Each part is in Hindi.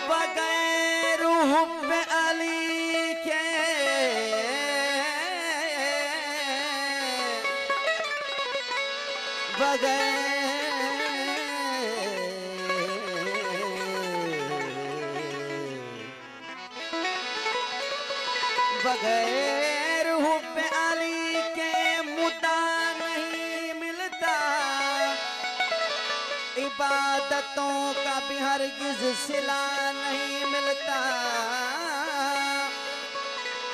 बगैर हुब्ब अली के बगैर हुब्ब अली के मुद्दा नहीं मिलता, इबादतों का भी हरगिज़ सिला नहीं मिलता।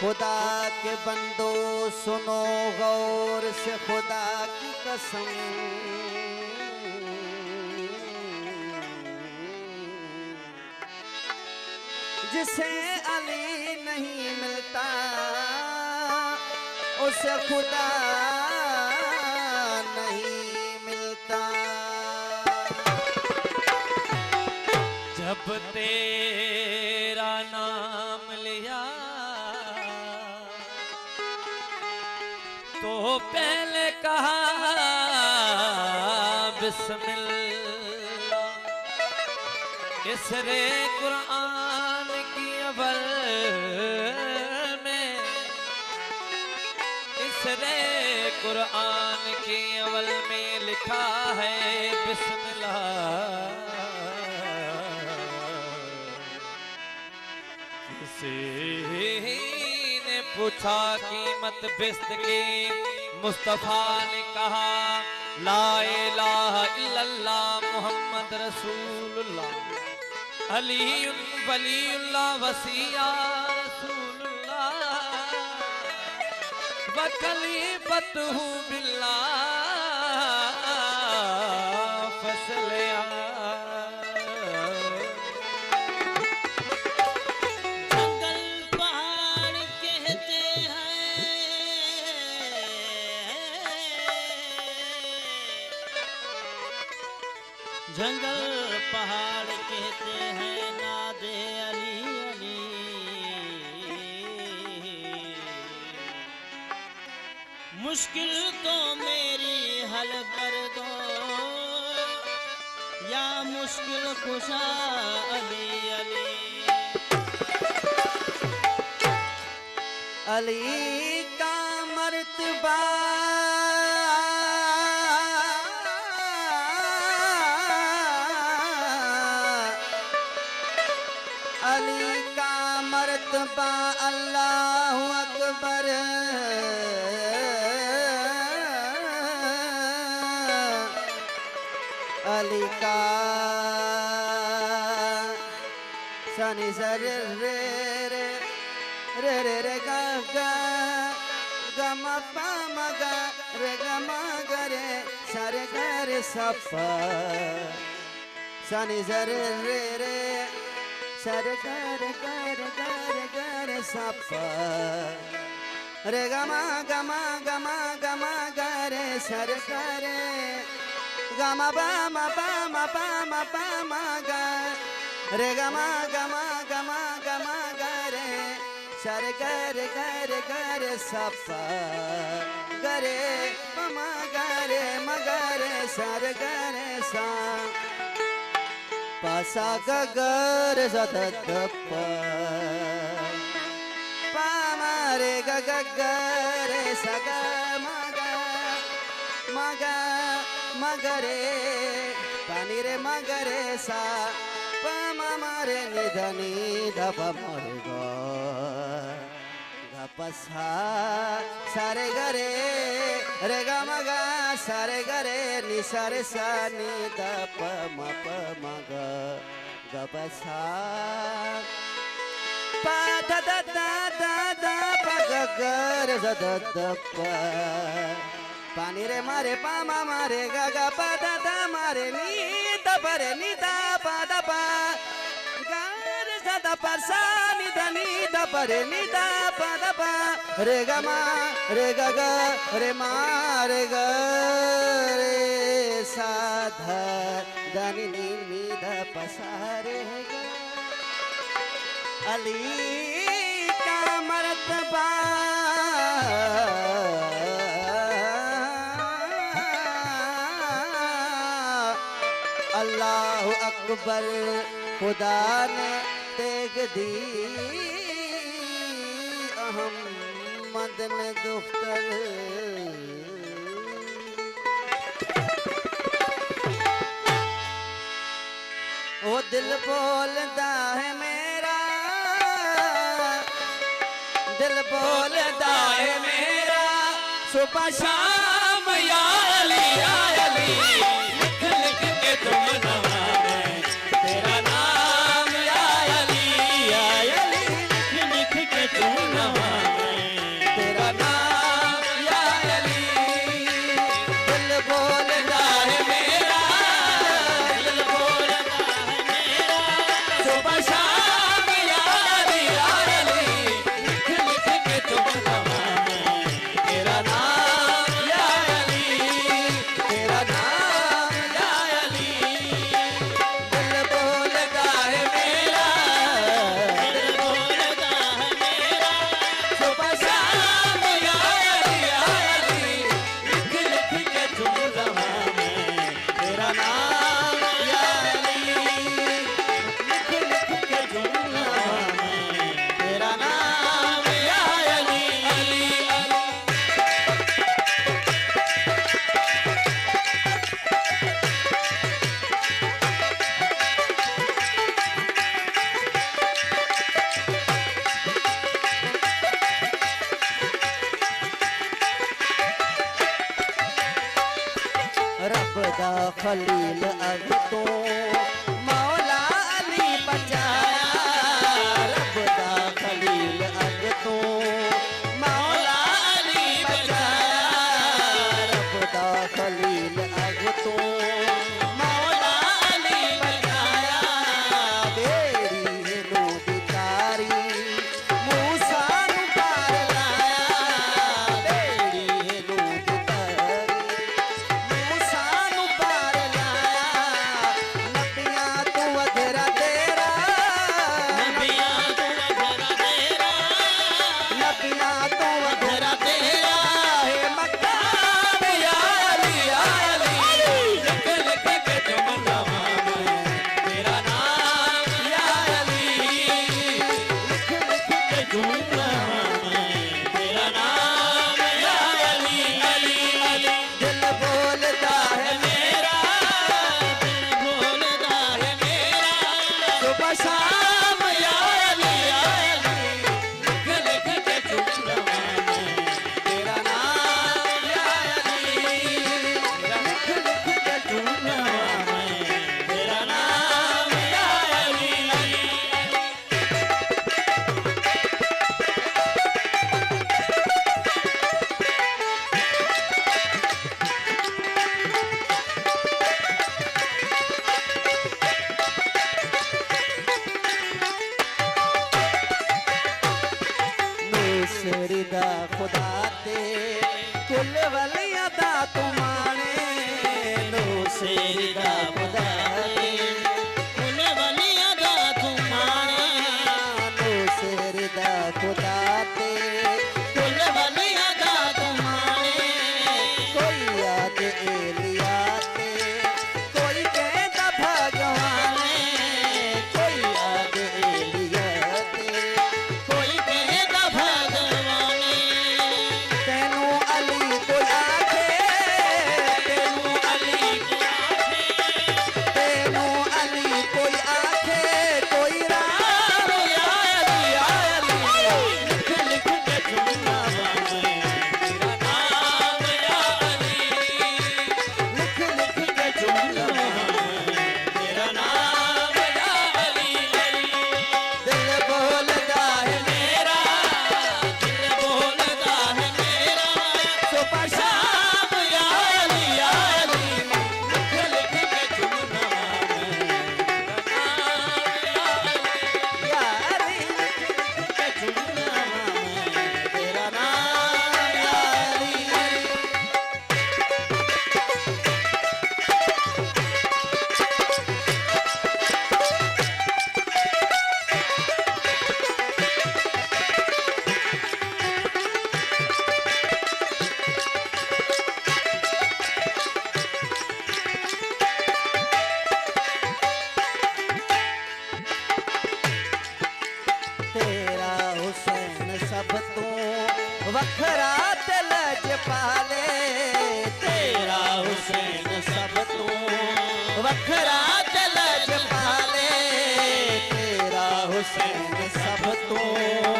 खुदा के बंदो सुनो गौर से खुदा की कसम, जिसे अली नहीं मिलता उसे खुदा नहीं मिलता। जब तेरा नाम लिया तो पहले कहा बिस्मिल्लाह, इसरे कुरान की अव्वल में, इसरे कुरान की अव्वल में लिखा है बिस्मिल्लाह। किसी ने पूछा कीमत बिस्त की, मुस्तफा ने कहा ला इलाहा इल्लल्लाह मुहम्मद रसूलुल्लाह, अली वलीउल्लाह वसिया रसूलुल्लाह, व खलीफतहु बिल्लाह फसलिया। जंगल पहाड़ कहते हैं नादे अली अली, मुश्किल तो मेरी हल कर दो या मुश्किल कुशा अली अली। अली का मर्तबा अली का मर्तबा अल्लाहु अकबर, अली का सनी सर रे रे रे रे रे गा गा गा मा पा मा गा रे गा मा गा रे सा रे गा रे सा पा सनी सर रे रे सर गर गर गर गर सपा रे गमा गमा गमा गमा गरे सर करे गमा बामा बामा बामा बामा गा रे गमा गमा गमा गमा गरे सर गर गर गर सपा गरे ममा गरे मगरे सर गरे सा पासा गगर जदप पामारे गगरे सगा मगा मगा मगरे पानी रे मगरे सा पामा मारे निधनी धप मोरे गो गपसा सारे गरे रे गा मगा सारे गरे नि सारे सा नि धप मप मग गपसा पा दा दा दा दा दा पा गगर जदप पानी रे मारे पामा मारे गा गा पा दा दा मारे नी दा परे नी दा पा दा पा गर जदा पा सा नि దని దప రే ని ద ప ద ప రే గ మ రే గ గ రే మ రే గ రే సా ధ దని ని ని ద ప సా రే గ अली का मर्तबा अल्लाह अकबर खुदा ने तेग दी अहमद ने दुख्तर ओ दिल बोलदा है मेरा दिल बोलदा है मेरा सुबह शाम या अली या अली लिख लिख के तुम नवाने तेरा नाम या अली लिख लिख के तुम नवाने तेरा नाम या अली दिल बोलदा है मेरा दिल बोलदा है मेरा सुबह शाम या अली लिख लिख के तुम नवाने तेरा नाम या अली तेरा नाम या अली दिल बोलदा है मेरा दिल बोलदा है मेरा सुबह शाम या अली लिख लिख के तुम नवाने तेरा नाम या अली लिख लिख के तुम नवाने तेरा नाम या अली अली अली रब दा खलील अब तो मौला अली बचाया रब दा खलील अब तो मौला अली बचाया रब दा खलील अब तो मौला अली बचाया बेड़ी नू दितारी मूसा नू पार लाया बेड़ी नू दितारी मूसा नू पार लाया नबियां तू अधरा तेरा नबियां तू अधरा तेरा नबियां तू अधरा तेरा है मक्का में या अली लिख लिख के तुम नवाने तेरा नाम या अली लिख लिख के तुम नवाने तेरा नाम या अली अली अली दिल बोलदा है मेरा दिल बोलदा है मेरा सुबह शाम या अली लिख लिख के तुम नवाने तेरा नाम या अली लिख लिख के तुम नवाने तेरा नाम या अली अली नूसरीदा खुदा ते कुल वलिया दा तुमाने नूसरीदा खुदा ते कुल वलिया दा तुमाने नूसरीदा खुदा ते कुल वलिया दा तुमाने कोई याद एलिया ते कोई कहता भगवान कोई याद एलिया ते कोई कहता भगवाने तेनू अली को आखे तेनू अली की आंखें तेरा हुसैन सब तू वखरा ते लजपाले तेरा हुसैन सब तू वखरा ते लजपाले तेरा हुसैन सब तू